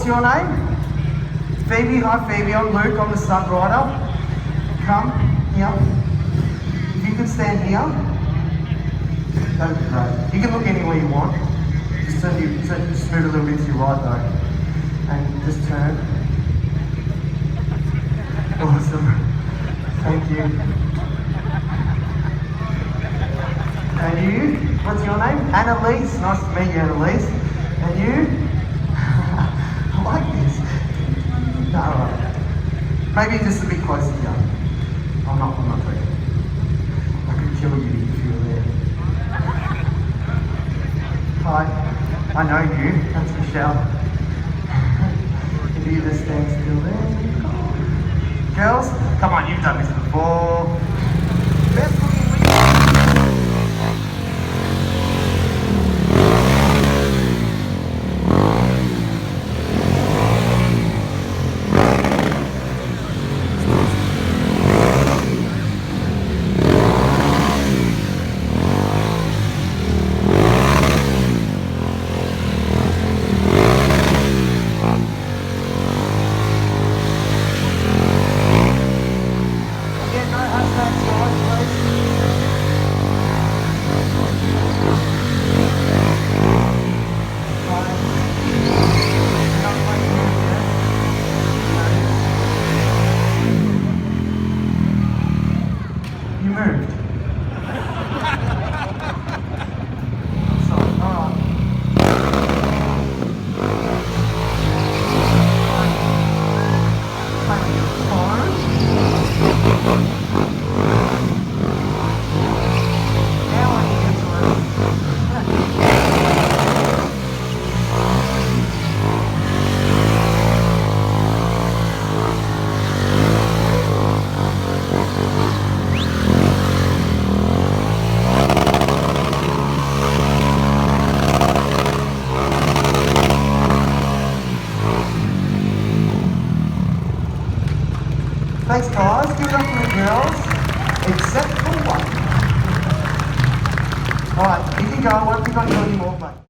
your name? Phoebe. Hi, Phoebe. I'm Luke. I'm the stunt rider. Come here. If you could stand here, that'd be great. You can look anywhere you want. Just just move a little bit to your right though, and just turn. Awesome. Thank you. And you? What's your name? Annalise. Nice to meet you, Annalise. And you? I like this. No, alright. Maybe just a bit closer to you. I'm not taking. I could kill you if you were there. Hi. I know you. That's Michelle. If you just stand still there. Girls, come on, you've done this before. Best looking moved. So, thanks guys, give it up for the girls, except for one. Alright, you can go, I won't pick on you anymore, mate.